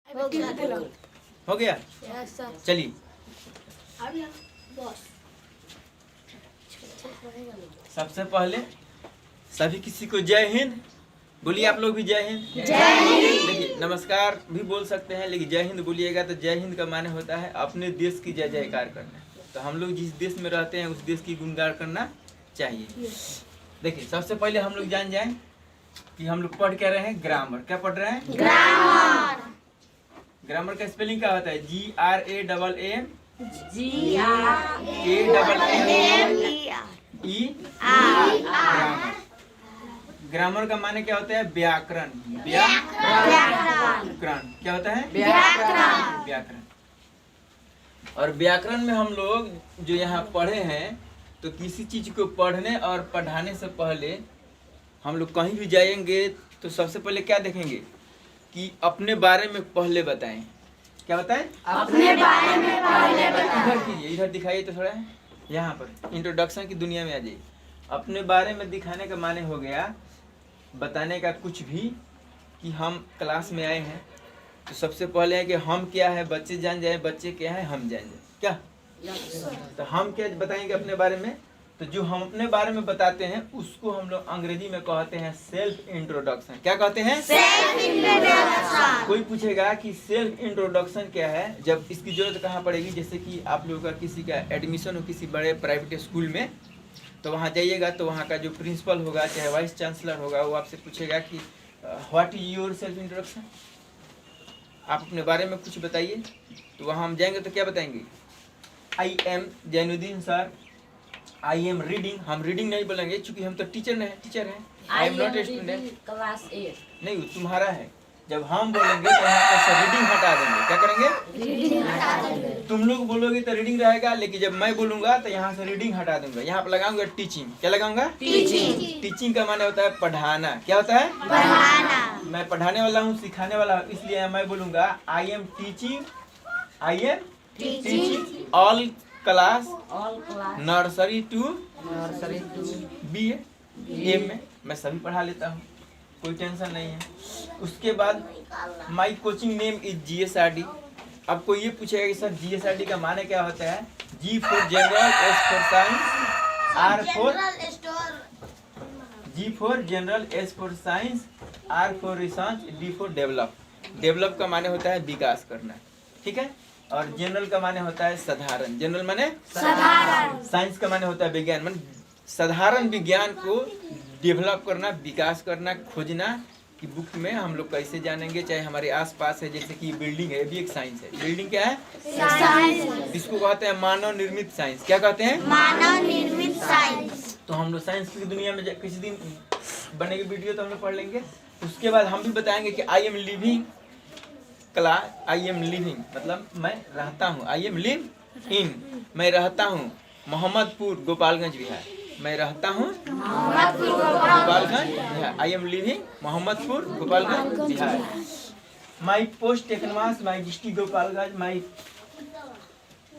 हो गया। चलिए सबसे पहले सभी किसी को जय हिंद बोलिए। आप लोग भी जय हिंद। देखिए नमस्कार भी बोल सकते हैं, लेकिन जय हिंद बोलिएगा तो जय हिंद का माने होता है अपने देश की जय जयकार करना। तो हम लोग जिस देश में रहते हैं उस देश की गुणगान करना चाहिए। देखिए सबसे पहले हम लोग जान जाएं कि हम लोग पढ़ क्या रहे हैं, ग्रामर। क्या पढ़ रहे हैं? ग्रामर। ग्रामर का स्पेलिंग क्या होता है? GRAMAR। ग्रामर। ग्रामर का माने क्या होता है? व्याकरण। व्याकरण क्या होता है? व्याकरण। और व्याकरण में हम लोग जो यहाँ पढ़े हैं, तो किसी चीज को पढ़ने और पढ़ाने से पहले हम लोग कहीं भी जाएंगे तो सबसे पहले क्या देखेंगे कि अपने बारे में पहले बताएं। क्या बताएं? अपने बारे में पहले बताएं। इधर कीजिए, इधर दिखाइए तो थोड़ा, यहाँ पर इंट्रोडक्शन की दुनिया में आ जाइए। अपने बारे में दिखाने का माने हो गया बताने का कुछ भी, कि हम क्लास में आए हैं तो सबसे पहले है कि हम क्या है बच्चे जान जाए, बच्चे क्या है हम जान जाए। क्या तो हम क्या बताएंगे अपने बारे में? तो जो हम अपने बारे में बताते हैं उसको हम लोग अंग्रेजी में कहते हैं सेल्फ इंट्रोडक्शन। क्या कहते हैं? Self introduction. कोई पूछेगा कि सेल्फ इंट्रोडक्शन क्या है, जब इसकी जरूरत कहाँ पड़ेगी? जैसे कि आप लोगों का किसी का एडमिशन हो किसी बड़े प्राइवेट स्कूल में, तो वहाँ जाइएगा तो वहाँ का जो प्रिंसिपल होगा चाहे वाइस चांसलर होगा वो आपसे पूछेगा कि what is your self introduction, आप अपने बारे में कुछ बताइए। तो वहाँ हम जाएंगे तो क्या बताएंगे? I am Zainuddin sir, I am reading. हम रीडिंग नहीं बोलेंगे क्योंकि हम तो टीचर हैं। I am not a student. Class 8 नहीं, तुम्हारा है। जब हम बोलेंगे तो यहाँ पर रीडिंग हटा देंगे। क्या करेंगे? रीडिंग हटा देंगे। तुम लोग बोलोगे तो रीडिंग रहेगा, लेकिन जब मैं बोलूंगा तो यहाँ से रीडिंग हटा दूंगा। यहाँ पर लगाऊंगा टीचिंग। क्या लगाऊंगा? टीचिंग। टीचिंग का माने होता है पढ़ाना। क्या होता है? पढ़ाना। मैं पढ़ाने वाला हूँ, सिखाने वाला हूँ, इसलिए मैं बोलूंगा I am teaching all class nursery to BA में मैं सभी पढ़ा लेता हूँ, कोई टेंशन नहीं है। उसके बाद my coaching name is GSRD। अब कोई ये पूछेगा कि सर GSRD का माने क्या होता है? G for general, S for science, G for general, S for science, R for research, D for develop. Develop का माने होता है विकास करना, ठीक है। और जनरल का माने होता है साधारण। जनरल माने साधारण। साइंस का माने होता है विज्ञान, माने साधारण विज्ञान को डेवलप करना, विकास करना, खोजना कि बुक में हम लोग कैसे जानेंगे, चाहे हमारे आसपास है। जैसे कि बिल्डिंग है, ये भी एक साइंस है। बिल्डिंग क्या है? साइंस। इसको कहते हैं मानव निर्मित साइंस। क्या कहते हैं? मानव निर्मित साइंस। तो हम लोग साइंस की दुनिया में किसी दिन बनेगी वीडियो तो हम लोग पढ़ लेंगे। उसके बाद हम भी बताएंगे कि आई am living class, I am living मतलब मैं रहता हूँ। आई एम लिव इन, मैं रहता हूँ मोहम्मदपुर गोपालगंज बिहार। मैं रहता हूँ Gopalganj Bihar. I am living Mohammadpur Gopalganj Bihar. My post Teknawas, my district Gopalganj, my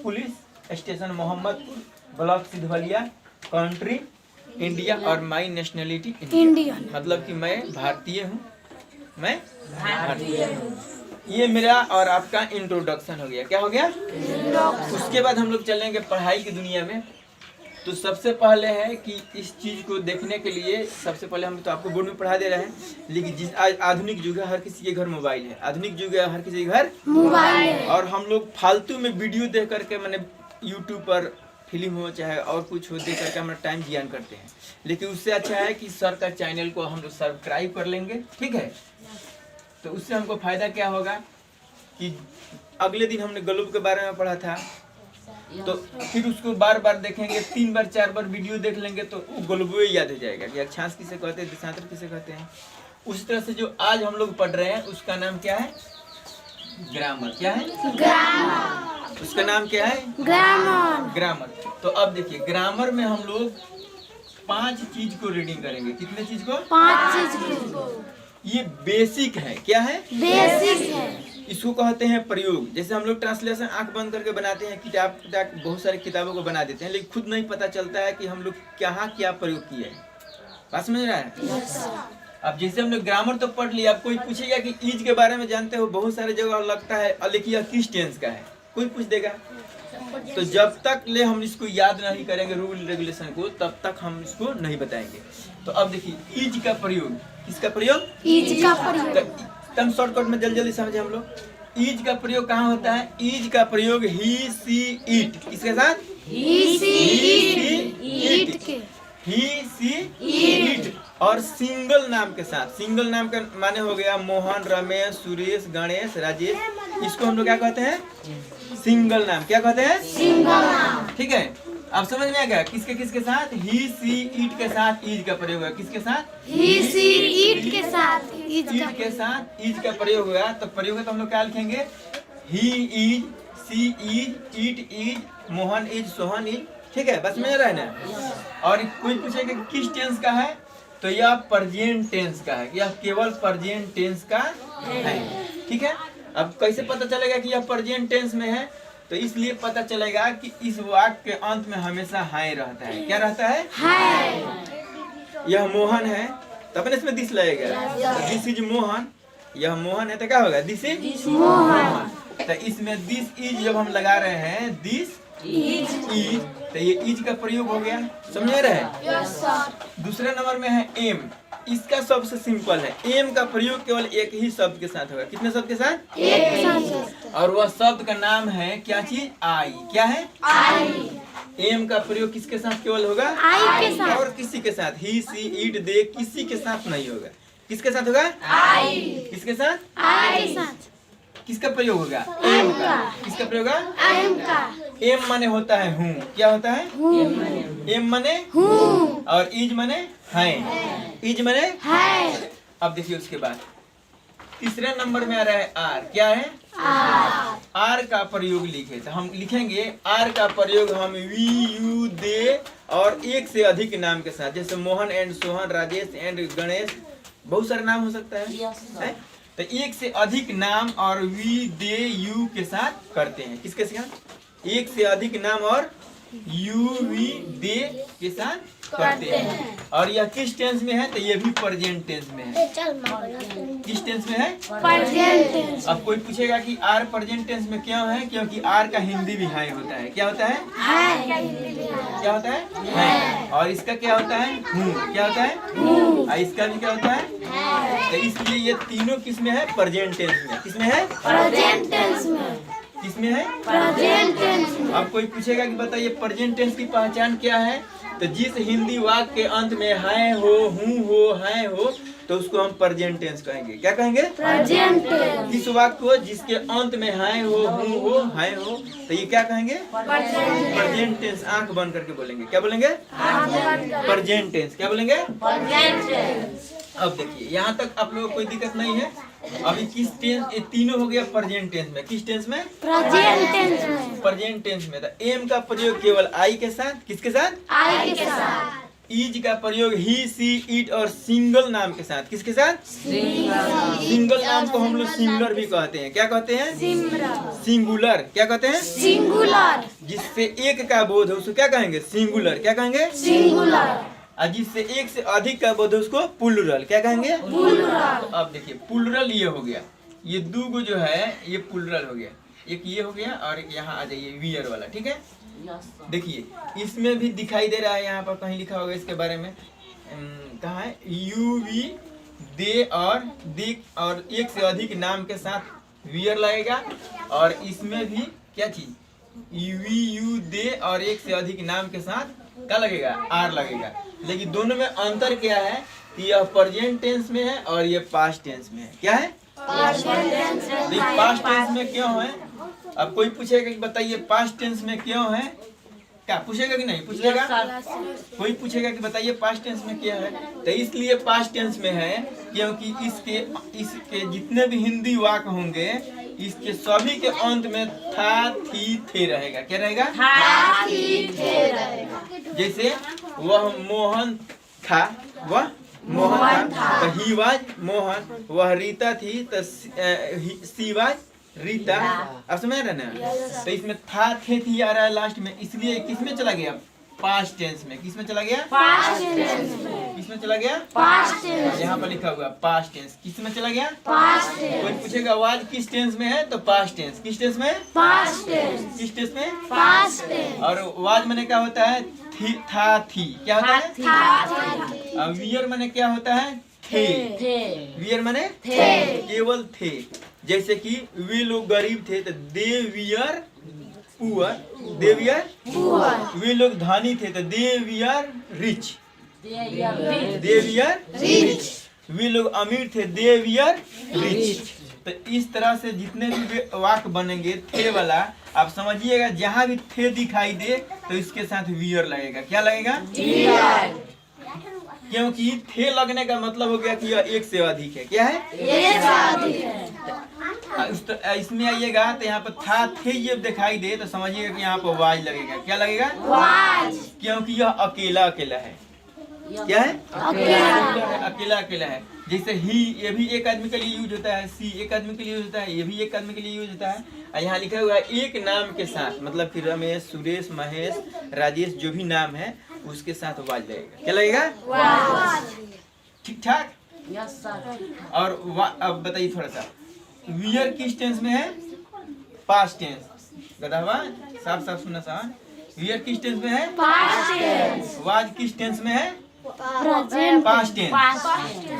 police station Mohammadpur, block Siddhwaliya, country India, और माई नेशनलिटी इंडिया। मतलब कि मैं भारतीय हूँ, मैं भारतीय हूँ। ये मेरा और आपका इंट्रोडक्शन हो गया। क्या हो गया? उसके बाद हम लोग चलेंगे पढ़ाई की दुनिया में। तो सबसे पहले है कि इस चीज को देखने के लिए सबसे पहले हम तो आपको बोर्ड में पढ़ा दे रहे हैं, लेकिन जिस आज आधुनिक युग है, हर किसी के घर मोबाइल है। आधुनिक युग है, हर किसी के घर मोबाइल है। और हम लोग फालतू में वीडियो देख करके, मैंने यूट्यूब पर फिल्म हो चाहे और कुछ हो देख करके हमारा टाइम जियान करते हैं। लेकिन उससे अच्छा है कि सर का चैनल को हम लोग सब्सक्राइब कर लेंगे, ठीक है। तो उससे हमको फायदा क्या होगा कि अगले दिन हमने ग्लोब के बारे में पढ़ा था, तो फिर उसको बार बार देखेंगे, 3 बार 4 बार वीडियो देख लेंगे तो वो ग्लोब याद हो जाएगा कि अक्षांश किसे कहते हैं, देशांतर किसे कहते हैं। उस तरह से जो आज हम लोग पढ़ रहे हैं उसका नाम क्या है? ग्रामर। क्या है? ग्रामर। उसका नाम क्या है? ग्रामर। ग्रामर। तो अब देखिए ग्रामर में हम लोग 5 चीज को रीडिंग करेंगे। कितने चीज को? 5 चीज को। ये बेसिक है। क्या है? बेसिक है। इसको कहते हैं प्रयोग। जैसे हम लोग ट्रांसलेशन आंख बंद करके बनाते हैं, किताब बहुत सारी किताबों को बना देते हैं, लेकिन खुद नहीं पता चलता है कि हम लोग क्या प्रयोग किए हैं। बात समझ रहा है? अब जैसे हमने ग्रामर तो पढ़ लिया, अब कोई पूछेगा कि ईज के बारे में जानते हो, बहुत सारे जगह लगता है लेकिन यह किस टेंस का है, कोई पूछ देगा। तो जब तक ले हम इसको याद नहीं करेंगे रूल रेगुलेशन को, तब तक हम इसको नहीं बताएंगे। तो अब देखिए ईज का प्रयोग, किसका प्रयोग, ईज का प्रयोग। एकदम शॉर्टकट में जल्दी जल्दी समझे हम लोग। ईज का प्रयोग कहाँ होता है, ईज का प्रयोग ही सी इट, किसके साथ, ही सी ईट के, ही सी इट और सिंगल नाम के साथ। सिंगल नाम का माने हो गया मोहन, रमेश, सुरेश, गणेश, राजेश, इसको हम लोग क्या कहते हैं, सिंगल नाम। क्या कहते हैं, सिंगल नाम। ठीक है। अब समझ में आ गया किसके किसके साथ, ही सी इट के साथ ईज का प्रयोग हुआ, किसके साथ, ही सी ईट के साथ ईज का, ईट के साथ ईज का प्रयोग हुआ। तो प्रयोग है तो हम लोग क्या लिखेंगे, he is, she is, it is, Mohan is, Sohan is. ठीक है, बस में रहा है ना। और कोई पूछेगा कि किस टेंस का है, तो यह प्रेजेंट टेंस का है, यह केवल प्रेजेंट टेंस का है। ठीक है। अब कैसे पता चलेगा कि यह प्रेजेंट टेंस में है, तो इसलिए पता चलेगा कि इस वाक्य के अंत में हमेशा हाय रहता है। क्या रहता है, हाय। यह मोहन है तो अपने इसमें दिस लगेगा, दिस इज मोहन, यह मोहन है तो क्या होगा, दिस इज मोहन। तो इसमें दिस इज जब हम लगा रहे हैं, दिस इज, तो ये इज का प्रयोग हो गया, समझ रहे हैं। Yes sir. दूसरे नंबर में है एम, इसका सबसे सिंपल है। एम का प्रयोग केवल एक ही शब्द के साथ होगा, कितने शब्द के साथ, एक के साथ, और वह शब्द का नाम है क्या चीज, आई। क्या है, आई। एम का प्रयोग किसके साथ केवल होगा, आई के साथ, और किसी के साथ, ही सी इट दे किसी के साथ नहीं होगा। किसके साथ होगा, आई। किसके साथ, आई के साथ, किसका प्रयोग होगा, एम का। किसका प्रयोग होगा, एम का। एम माने होता है हूँ, क्या होता है, एम माने हूँ, और इज माने है, इज माने है। अब देखिए उसके बाद तीसरे नंबर में आ रहा है आर। क्या है, आर। आर का प्रयोग लिखे, तो हम लिखेंगे आर का प्रयोग हम वी यू दे और एक से अधिक नाम के साथ, जैसे मोहन एंड सोहन, राजेश एंड गणेश, बहुत सारे नाम हो सकता है। तो एक से अधिक नाम और वी दे यू के साथ करते हैं। किसके साथ, एक से अधिक नाम और यू वी दे के साथ करते हैं। और यह किस टेंस में है, तो ये भी प्रेजेंट टेंस में है। किस टेंस में है, प्रेजेंट टेंस। अब कोई पूछेगा कि आर प्रेजेंट टेंस में क्यों है, क्योंकि आर का हिंदी भी हाई होता है। क्या होता है, क्या होता है, और इसका क्या होता है, हूँ। क्या होता है, और इसका भी क्या होता है, तो इसलिए ये तीनों किस में है, प्रेजेंट टेंस में। किस में है, प्रेजेंट टेंस में, किसमें है, प्रेजेंट टेंस में। अब कोई पूछेगा कि बताइए प्रेजेंट टेंस की पहचान क्या है, तो जिस हिंदी वाक्य के अंत में है हो, हूँ हो, है हो, तो उसको हम प्रेजेंट टेंस कहेंगे। क्या कहेंगे, प्रेजेंट टेंस। जिस वाक्य को जिसके अंत में है हो, हूँ हो, है हो, तो ये क्या कहेंगे, प्रेजेंट टेंस। आंख बंद करके बोलेंगे, क्या बोलेंगे, प्रेजेंट टेंस। क्या बोलेंगे, प्रेजेंट टेंस। अब देखिए यहाँ तक आप लोगों को कोई दिक्कत नहीं है। अभी किस टेंस, ये तीनों हो गया प्रेजेंट टेंस में। किस टेंस में, प्रेजेंट टेंस में, प्रेजेंट टेंस में। तो एम का प्रयोग केवल आई के साथ, किसके साथ, आई के साथ। इज का प्रयोग ही सी इट और सिंगल नाम के साथ, किसके साथ, सिंगल नाम को हम लोग सिंगुलर भी कहते हैं। क्या कहते हैं, सिंगुलर। क्या कहते हैं, सिंगुलर। जिससे एक का बोध है उसको क्या कहेंगे, सिंगुलर। क्या कहेंगे, सिंगुलर। और जिससे एक से अधिक का बोध है उसको प्लुरल। क्या कहेंगे, प्लुरल। तो अब देखिए प्लुरल ये हो गया, ये दो गो जो है ये प्लुरल हो गया, एक ये हो गया और एक यहाँ आ जाइए वियर वाला। ठीक है, देखिए इसमें भी दिखाई दे रहा है, यहाँ पर कहीं लिखा होगा इसके बारे में, कहाँ है, यू वी दे और दिक और एक से अधिक नाम के साथ वियर लगेगा, और इसमें भी क्या चीज, वी यू दे और एक से अधिक नाम के साथ क्या लगेगा, आर लगेगा। लेकिन दोनों में अंतर क्या है कि यह प्रेजेंट टेंस में है और ये पास्ट टेंस में है। क्या है, पास्ट टेंस में क्यों है। अब कोई पूछेगा कि बताइए पास्ट टेंस में क्यों है, क्या पूछेगा कि नहीं पूछेगा, कोई पूछेगा कि बताइए पास्ट टेंस में क्या है, तो इसलिए पास्ट टेंस में है क्योंकि इसके जितने भी हिंदी वाक्य होंगे इसके सभी के अंत में था थी थे रहेगा। क्या रहेगा, था थी थे रहेगा। जैसे वह मोहन था, वह मोहन था, तो ही वाज मोहन, वह रीता थी तो सी वाज रीता। अब समझ रहे ना, तो इसमें था थे थी आ रहा है लास्ट में, इसलिए किस में चला गया, पास्ट टेंस में। किस में चला गया, पास्ट टेंस में। किस में चला गया? Past tense. यहाँ पर लिखा हुआ पास्ट टेंस किस में चला गया? पास्ट कोई टेंस। पूछेगा वाज किस टेंस में है तो पास्ट टेंस। किस टेंस में? Past tense. किस टेंस में? Past tense. और वाज माने क्या होता है? थी, था, थी। क्या होता है? था। और वियर माने क्या होता है? थे। वियर माने थे। केवल थे। जैसे कि वे लोग गरीब थे तो they were poor. They were poor. वे लोग धनी थे तो they were rich. They were rich. वे लोग अमीर थे दे वियर रिच। तो इस तरह से जितने भी वाक्य बनेंगे थे वाला आप समझिएगा, जहाँ भी थे दिखाई दे तो इसके साथ वियर लगेगा। क्या लगेगा? क्योंकि थे लगने का मतलब हो गया कि यह एक से अधिक है। क्या है? एक से अधिक है। इसमें आइएगा तो यहाँ पर था थे ये दिखाई दे तो समझिएगा कि यहाँ पर वाज लगेगा। क्या लगेगा? वाज। क्योंकि यह अकेला अकेला है। क्या है? अकेला। अकेला अकेला है। जैसे ही ये भी एक आदमी के लिए यूज होता है, सी एक आदमी के लिए यूज होता है, ये भी एक आदमी के लिए यूज होता है। और यहाँ लिखा हुआ है एक नाम के साथ, मतलब कि रमेश, सुरेश, महेश, राजेश जो भी नाम है उसके साथ वाज लगेगा। क्या लगेगा? वाज। ठीक ठाक। और अब बताइए थोड़ा सा, वियर किस टेंस में है? Past tense. गधा साफ साफ सुनना सा। वियर किस टेंस में है? Past tense. वाज किस टेंस में है? प्रेजेंट। Past tense.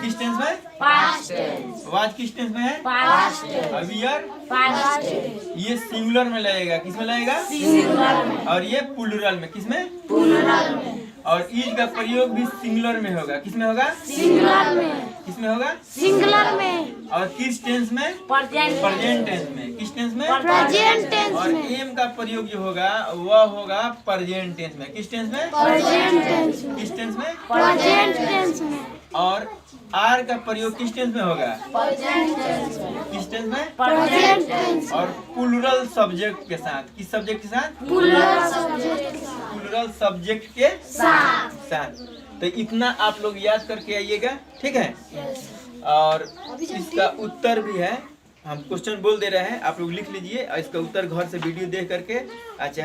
किस टेंस में? Past tense. वाज किस टेंस में है? Past tense. और वियर पास्ट टेंस। ये सिंगुलर में लगेगा। किस में लगेगा? सिंगुलर में। और ये प्लूरल में। किस में? प्लूरल में। और इज का प्रयोग भी सिंगुलर में होगा। किस में होगा? सिंगुलर में। किस में होगा? सिंगुलर में। और किस टेंस में? प्रेजेंट टेंस में। किस टेंस में? प्रेजेंट टेंस और में। एम का प्रयोग जो होगा वह होगा प्रेजेंट टेंस में। किस टेंस में? प्रेजेंट टेंस में। किस टेंस में? प्रेजेंट टेंस में। और आर का प्रयोग किस टेंस में होगा? प्रेजेंट टेंस में। किस टेंस में? Present tense. और प्लूरल सब्जेक्ट के साथ। किस सब्जेक्ट के साथ? प्लूरल सब्जेक्ट प्लूरल सब्जेक्ट के साथ। साथ। तो इतना आप लोग याद करके आइएगा। ठीक है? और इसका उत्तर भी है, हम क्वेश्चन बोल दे रहे हैं, आप लोग लिख लीजिए और इसका उत्तर घर से वीडियो देख करके चाहे